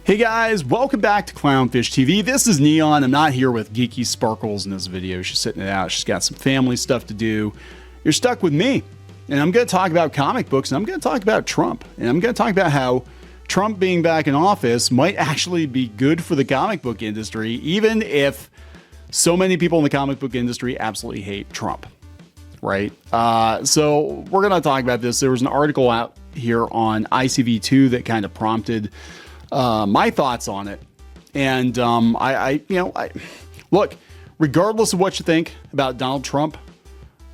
Hey guys, welcome back to Clownfish TV. This is Neon. I'm not here with Geeky Sparkles in this video. She's sitting it out. She's got some family stuff to do. You're stuck with me. And I'm going to talk about comic books, and I'm going to talk about Trump. And I'm going to talk about how Trump being back in office might actually be good for the comic book industry, even if so many people in the comic book industry absolutely hate Trump. Right? So we're going to talk about this. There was an article out here on ICV2 that kind of prompted my thoughts on it. And look, regardless of what you think about Donald Trump,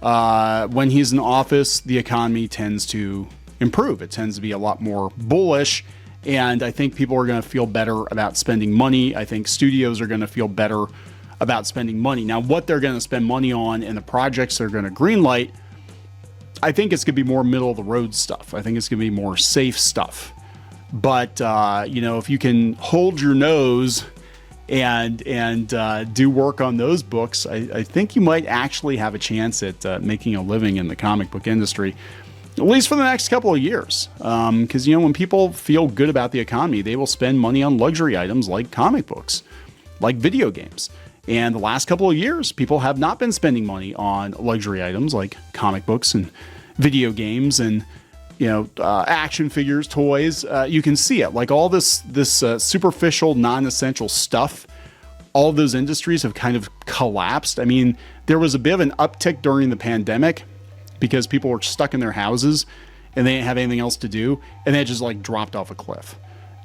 when he's in office, the economy tends to improve. It tends to be a lot more bullish. And I think people are going to feel better about spending money. I think studios are going to feel better about spending money. Now, what they're going to spend money on and the projects they're going to greenlight, I think it's going to be more middle of the road stuff. I think it's going to be more safe stuff. But, if you can hold your nose and do work on those books, I think you might actually have a chance at making a living in the comic book industry, at least for the next couple of years. Because, when people feel good about the economy, they will spend money on luxury items like comic books, like video games. And the last couple of years, people have not been spending money on luxury items like comic books and video games and action figures, toys. You can see it, like all this superficial, non-essential stuff. All of those industries have kind of collapsed. I mean, there was a bit of an uptick during the pandemic because people were stuck in their houses and they didn't have anything else to do, and they just like dropped off a cliff.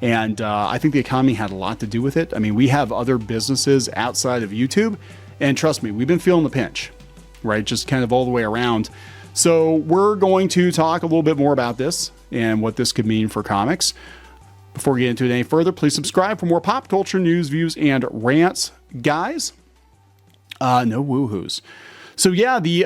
And I think the economy had a lot to do with it. I mean, we have other businesses outside of YouTube, and trust me, we've been feeling the pinch, right? Just kind of all the way around. So we're going to talk a little bit more about this and what this could mean for comics. Before we get into it any further, please subscribe for more pop culture news, views, and rants, guys. No woohoos. So yeah, the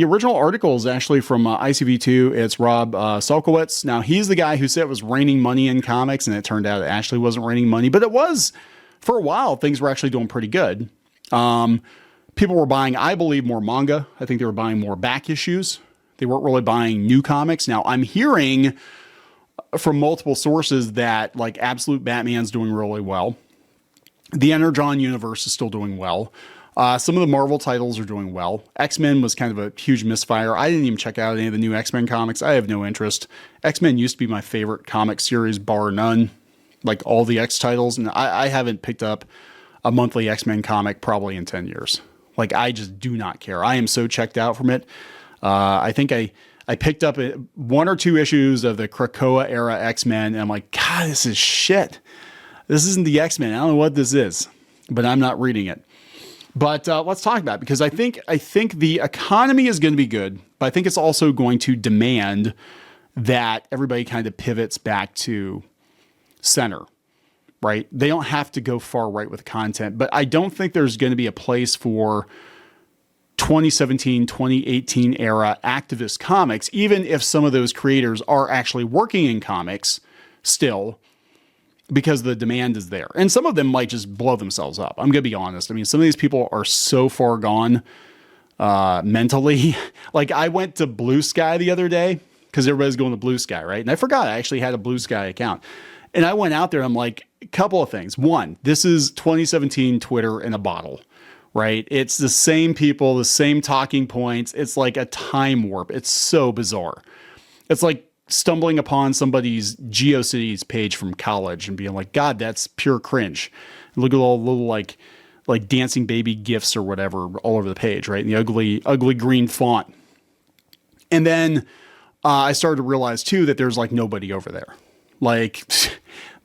original article is actually from ICV2. It's Rob Solkowitz. Now, he's the guy who said it was raining money in comics, and it turned out it actually wasn't raining money, but it was for a while. Things were actually doing pretty good. People were buying, I believe, more manga. I think they were buying more back issues. They weren't really buying new comics. Now, I'm hearing from multiple sources that like Absolute Batman's doing really well. The Energon universe is still doing well. Some of the Marvel titles are doing well. X-Men was kind of a huge misfire. I didn't even check out any of the new X-Men comics. I have no interest. X-Men used to be my favorite comic series, bar none. Like all the X titles. And I haven't picked up a monthly X-Men comic probably in 10 years. Like, I just do not care. I am so checked out from it. I think I picked up one or two issues of the Krakoa era X-Men, and I'm like, God, this is shit. This isn't the X-Men. I don't know what this is, but I'm not reading it. But let's talk about it, because I think the economy is going to be good, but I think it's also going to demand that everybody kind of pivots back to center. Right? They don't have to go far right with content, but I don't think there's going to be a place for 2017, 2018 era activist comics, even if some of those creators are actually working in comics still, because the demand is there. And some of them might just blow themselves up. I'm going to be honest. I mean, some of these people are so far gone mentally. Like, I went to Blue Sky the other day because everybody's going to Blue Sky, right? And I forgot I actually had a Blue Sky account. And I went out there and I'm like, a couple of things. One, this is 2017 Twitter in a bottle, right? It's the same people, the same talking points. It's like a time warp. It's so bizarre. It's like stumbling upon somebody's GeoCities page from college and being like, God, that's pure cringe. And look at all the little like dancing baby GIFs or whatever all over the page, right? And the ugly green font. And then I started to realize too that there's like nobody over there. Like,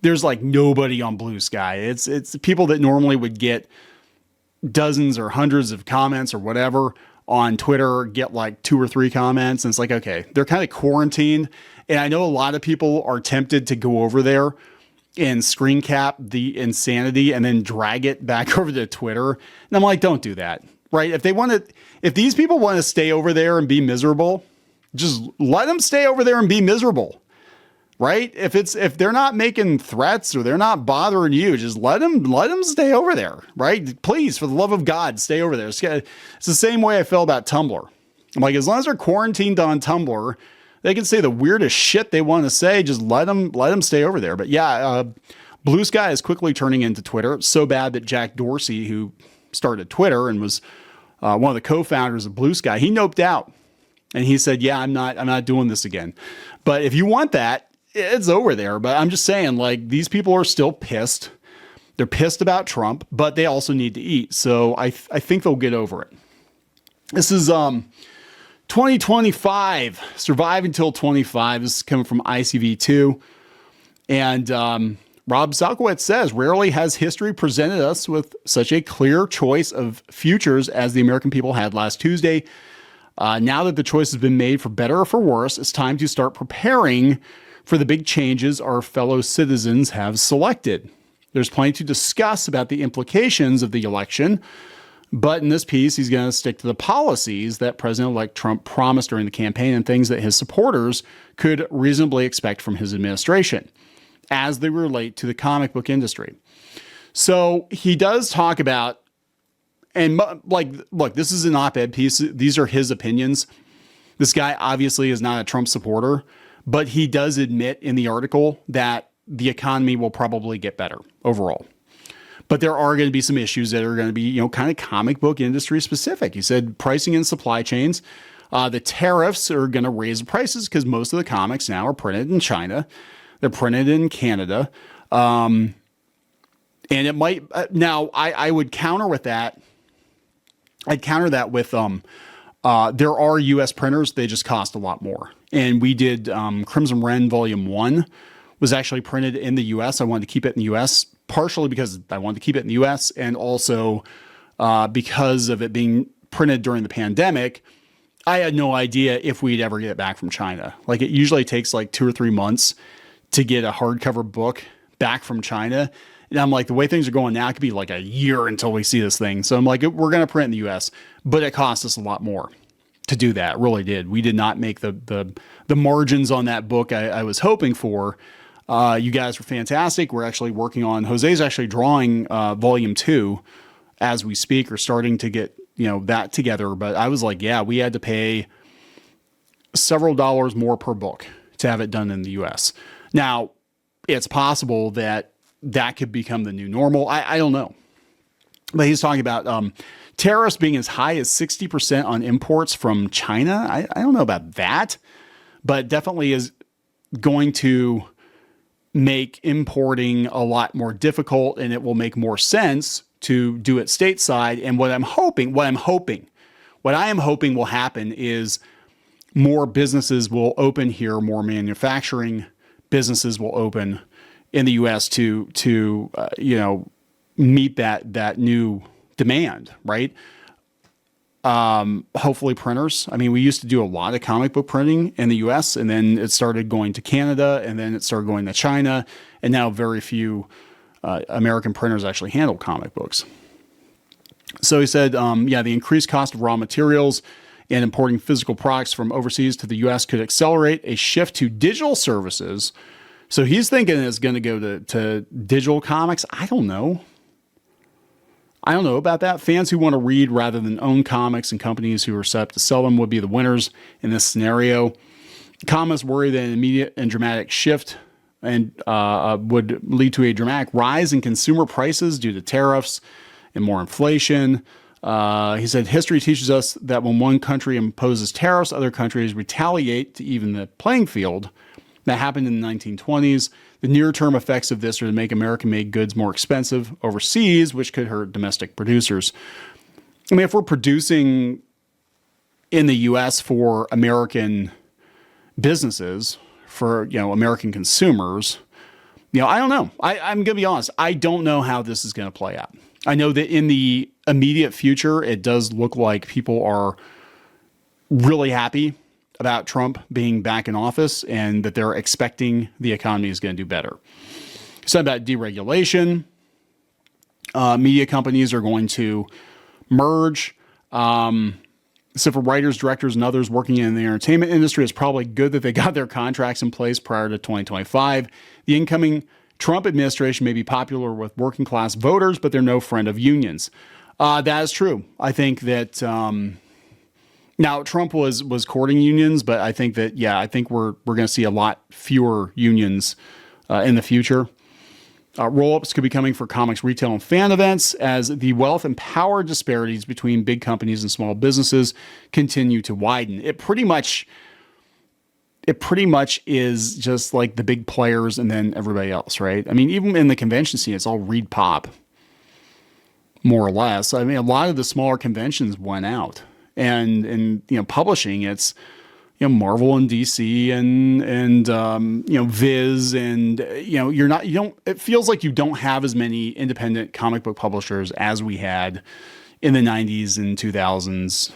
there's like nobody on Blue Sky. It's people that normally would get dozens or hundreds of comments or whatever on Twitter, get like 2 or 3 comments. And it's like, okay, they're kind of quarantined. And I know a lot of people are tempted to go over there and screen cap the insanity and then drag it back over to Twitter. And I'm like, don't do that, right? If these people want to stay over there and be miserable, just let them stay over there and be miserable. Right? If they're not making threats or they're not bothering you, just let them stay over there. Right? Please, for the love of God, stay over there. It's the same way I felt about Tumblr. I'm like, as long as they're quarantined on Tumblr, they can say the weirdest shit they want to say. Just let them stay over there. But yeah, Blue Sky is quickly turning into Twitter. It's so bad that Jack Dorsey, who started Twitter and was one of the co-founders of Blue Sky, he noped out. And he said, yeah, I'm not doing this again. But if you want that, it's over there. But I'm just saying, like, these people are still pissed. They're pissed about Trump, but they also need to eat. So I think they'll get over it. This is 2025, survive until 25. This is coming from ICV2. And Rob Salkowitz says, rarely has history presented us with such a clear choice of futures as the American people had last Tuesday. Now that the choice has been made for better or for worse, it's time to start preparing for the big changes our fellow citizens have selected. There's plenty to discuss about the implications of the election, but in this piece, he's going to stick to the policies that President-elect Trump promised during the campaign and things that his supporters could reasonably expect from his administration as they relate to the comic book industry. So he does talk about, and like, look, this is an op-ed piece. These are his opinions. This guy obviously is not a Trump supporter, but he does admit in the article that the economy will probably get better overall. But there are going to be some issues that are going to be, kind of comic book industry specific. He said pricing and supply chains, the tariffs are going to raise the prices because most of the comics now are printed in China. They're printed in Canada. And it might, now I would counter with that. I'd counter that with, there are US printers. They just cost a lot more. And we did, Crimson Wren Volume 1 was actually printed in the US. I wanted to keep it in the US, partially because I wanted to keep it in the US and also because of it being printed during the pandemic. I had no idea if we'd ever get it back from China. Like, it usually takes like 2 or 3 months to get a hardcover book back from China. And I'm like, the way things are going now, it could be like a year until we see this thing. So I'm like, we're going to print in the US, but it cost us a lot more to do that. It really did. We did not make the margins on that book I was hoping for. You guys were fantastic. We're actually working on, Jose's actually drawing volume 2 as we speak, or starting to get, that together. But I was like, yeah, we had to pay several dollars more per book to have it done in the US. Now, it's possible that could become the new normal. I don't know. But he's talking about tariffs being as high as 60% on imports from China. I don't know about that, but definitely is going to make importing a lot more difficult, and it will make more sense to do it stateside. And what I am hoping will happen is more businesses will open here, more manufacturing businesses will open in the US to meet that new demand, right? Hopefully printers. I mean, we used to do a lot of comic book printing in the US, and then it started going to Canada, and then it started going to China, and now very few American printers actually handle comic books. So he said, the increased cost of raw materials and importing physical products from overseas to the US could accelerate a shift to digital services. So he's thinking it's going to go to digital comics. I don't know about that. Fans who want to read rather than own comics and companies who are set up to sell them would be the winners in this scenario. Economists worry that an immediate and dramatic shift and would lead to a dramatic rise in consumer prices due to tariffs and more inflation. He said, history teaches us that when one country imposes tariffs, other countries retaliate to even the playing field. That happened in the 1920s. The near-term effects of this are to make American-made goods more expensive overseas, which could hurt domestic producers. I mean, if we're producing in the U.S. for American businesses, for American consumers, I don't know. I'm going to be honest. I don't know how this is going to play out. I know that in the immediate future, it does look like people are really happy about Trump being back in office and that they're expecting the economy is going to do better. He said about deregulation. Media companies are going to merge. So for writers, directors, and others working in the entertainment industry, it's probably good that they got their contracts in place prior to 2025. The incoming Trump administration may be popular with working class voters, but they're no friend of unions. That is true. I think that now Trump was courting unions, but I think that, I think we're going to see a lot fewer unions in the future. Roll-ups could be coming for comics retail and fan events as the wealth and power disparities between big companies and small businesses continue to widen. It pretty much is just like the big players and then everybody else, right? I mean, even in the convention scene, it's all read pop, more or less. I mean, a lot of the smaller conventions went out, and publishing, it's Marvel and DC and Viz, and it feels like you don't have as many independent comic book publishers as we had in the 90s and 2000s.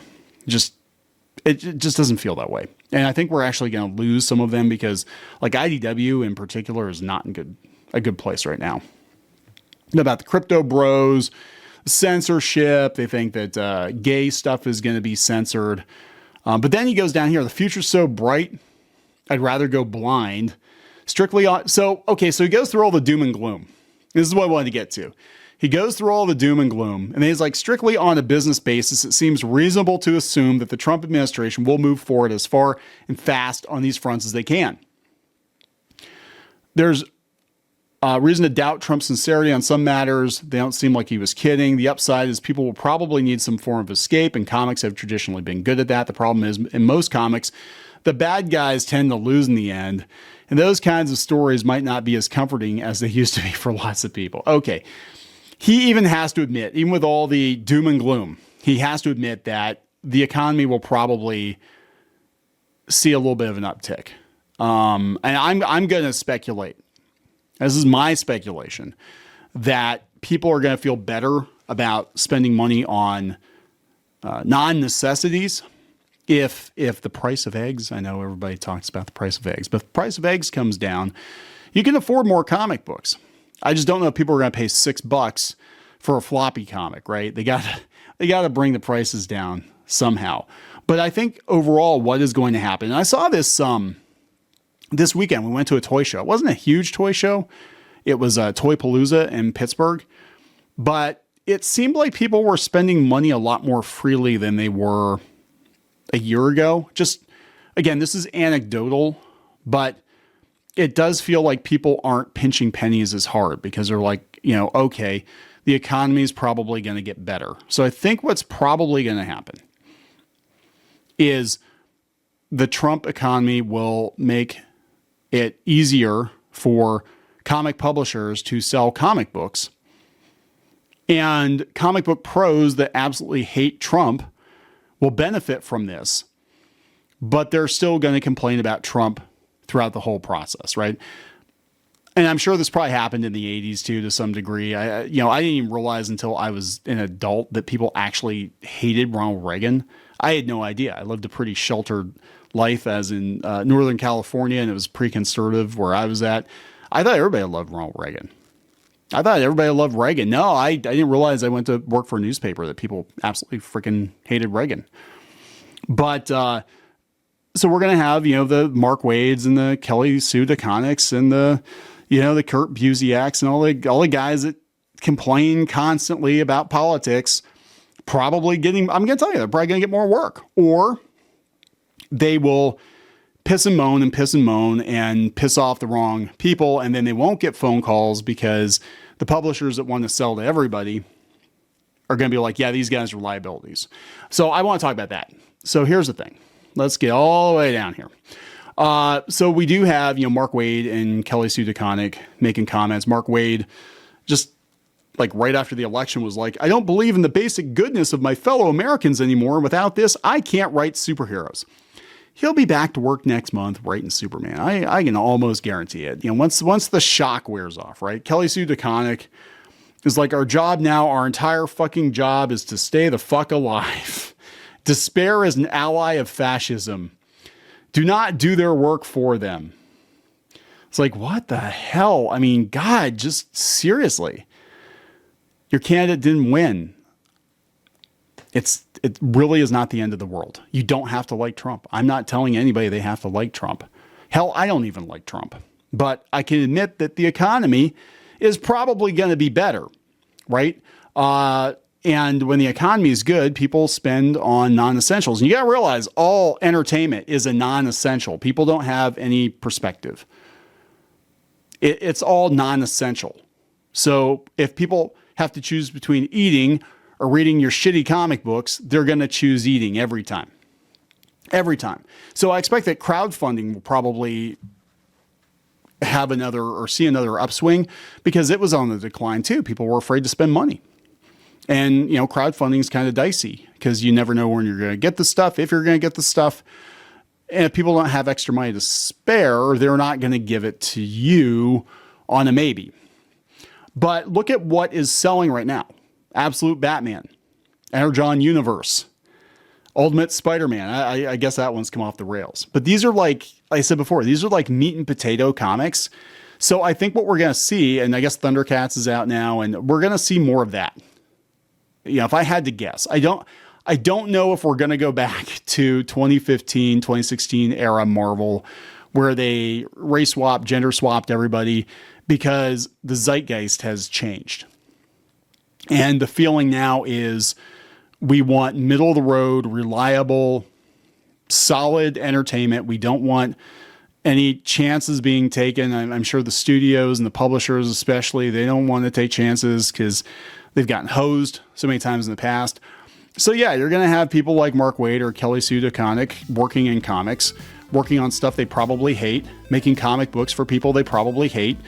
It just doesn't feel that way. And I think we're actually going to lose some of them because like IDW in particular is not in a good place right now. About the crypto bros, censorship. They think that gay stuff is going to be censored. But then he goes down here. The future's so bright, I'd rather go blind. Strictly on. So he goes through all the doom and gloom. This is what I wanted to get to. He goes through all the doom and gloom, and then he's like, strictly on a business basis, it seems reasonable to assume that the Trump administration will move forward as far and fast on these fronts as they can. There's reason to doubt Trump's sincerity on some matters. They don't seem like he was kidding. The upside is people will probably need some form of escape, and comics have traditionally been good at that. The problem is, in most comics, the bad guys tend to lose in the end, and those kinds of stories might not be as comforting as they used to be for lots of people. Okay. He even has to admit, even with all the doom and gloom, he has to admit that the economy will probably see a little bit of an uptick. And I'm going to speculate. This is my speculation that people are going to feel better about spending money on non-necessities if the price of eggs, I know everybody talks about the price of eggs, but if the price of eggs comes down, you can afford more comic books. I just don't know if people are going to pay $6 for a floppy comic, right? They got to bring the prices down somehow. But I think overall, what is going to happen? And I saw this this weekend. We went to a toy show. It wasn't a huge toy show. It was a Toypalooza in Pittsburgh, but it seemed like people were spending money a lot more freely than they were a year ago. Just again, this is anecdotal, but it does feel like people aren't pinching pennies as hard because they're like, okay, the economy is probably going to get better. So I think what's probably going to happen is the Trump economy will make it easier for comic publishers to sell comic books, and comic book pros that absolutely hate Trump will benefit from this, but they're still going to complain about Trump throughout the whole process, right? And I'm sure this probably happened in the 80s too, to some degree. I didn't even realize until I was an adult that people actually hated Ronald Reagan. I had no idea. I lived a pretty sheltered life as in Northern California, and it was pretty conservative where I was at. I thought everybody loved Ronald Reagan. I thought everybody loved Reagan. No, I didn't realize I went to work for a newspaper that people absolutely freaking hated Reagan. But so we're going to have, the Mark Wades and the Kelly Sue DeConnicks and the Kurt Busieks and all the guys that complain constantly about politics, probably getting, I'm going to tell you, they're probably going to get more work, or they will piss and moan and piss off the wrong people. And then they won't get phone calls because the publishers that want to sell to everybody are going to be like, yeah, these guys are liabilities. So I want to talk about that. So here's the thing. Let's get all the way down here. So we do have, Mark Wade and Kelly Sue DeConnick making comments. Mark Wade just like right after the election was like, I don't believe in the basic goodness of my fellow Americans anymore. Without this, I can't write superheroes. He'll be back to work next month writing Superman. I can almost guarantee it. Once the shock wears off, right? Kelly Sue DeConnick is like, our job now, our entire fucking job is to stay the fuck alive. Despair is an ally of fascism. Do not do their work for them. It's like, what the hell? I mean, God, just seriously. Your candidate didn't win. It really is not the end of the world. You don't have to like Trump. I'm not telling anybody they have to like Trump. Hell, I don't even like Trump. But I can admit that the economy is probably going to be better, right? And when the economy is good, people spend on non-essentials. And you got to realize all entertainment is a non-essential. People don't have any perspective. It's all non-essential. So if people have to choose between eating or reading your shitty comic books, they're going to choose eating every time. Every time. So I expect that crowdfunding will probably have another or see another upswing because it was on the decline too. People were afraid to spend money. And, you know, crowdfunding is kind of dicey because you never know when you're going to get the stuff, if you're going to get the stuff. And if people don't have extra money to spare, they're not going to give it to you on a maybe. But look at what is selling right now. Absolute Batman, Energon Universe, Ultimate Spider-Man. I guess that one's come off the rails. But these are like I said before, these are like meat and potato comics. So I think what we're going to see, and I guess Thundercats is out now, and we're going to see more of that. You know, if I had to guess, I don't know if we're going to go back to 2015, 2016 era Marvel where they race swapped, gender swapped everybody because the zeitgeist has changed. And the feeling now is we want middle of the road, reliable, solid entertainment. We don't want any chances being taken. I'm sure the studios and the publishers especially, they don't want to take chances because they've gotten hosed so many times in the past. So yeah, you're going to have people like Mark Waid or Kelly Sue DeConnick working in comics, working on stuff they probably hate, making comic books for people they probably hate.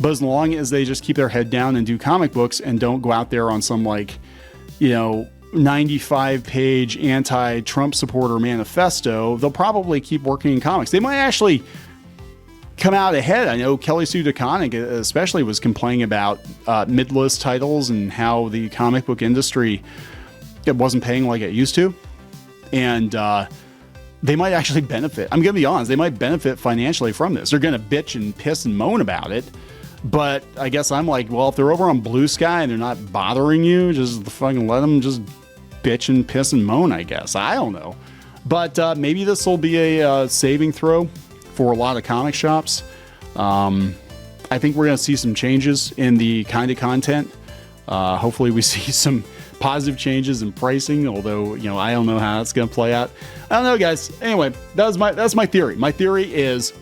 But as long as they just keep their head down and do comic books and don't go out there on some 95-page anti-Trump supporter manifesto, they'll probably keep working in comics. They might actually come out ahead. I know Kelly Sue DeConnick especially was complaining about mid-list titles and how the comic book industry it wasn't paying like it used to. And they might actually benefit. I'm going to be honest. They might benefit financially from this. They're going to bitch and piss and moan about it. But I guess I'm like, well, if they're over on Blue Sky and they're not bothering you, just fucking let them just bitch and piss and moan, I guess. I don't know. But maybe this will be a saving throw for a lot of comic shops. I think we're going to see some changes in the kind of content. Hopefully we see some positive changes in pricing, although, you know, I don't know how that's going to play out. I don't know, guys. Anyway, that's my theory. My theory is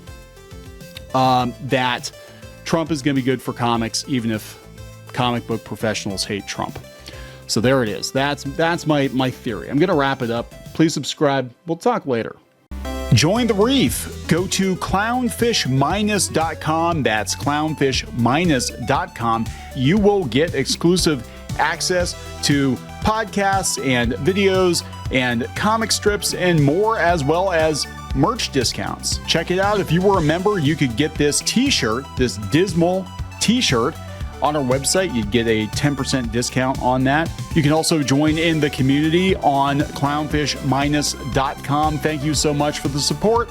that Trump is going to be good for comics, even if comic book professionals hate Trump. So there it is. That's my theory. I'm going to wrap it up. Please subscribe. We'll talk later. Join the reef. Go to clownfish-.com. That's clownfish-.com. You will get exclusive access to podcasts and videos and comic strips and more, as well as merch discounts. Check it out. If you were a member, you could get this t-shirt, this dismal t-shirt on our website. You'd get a 10% discount on that. You can also join in the community on clownfish-.com. Thank you so much for the support.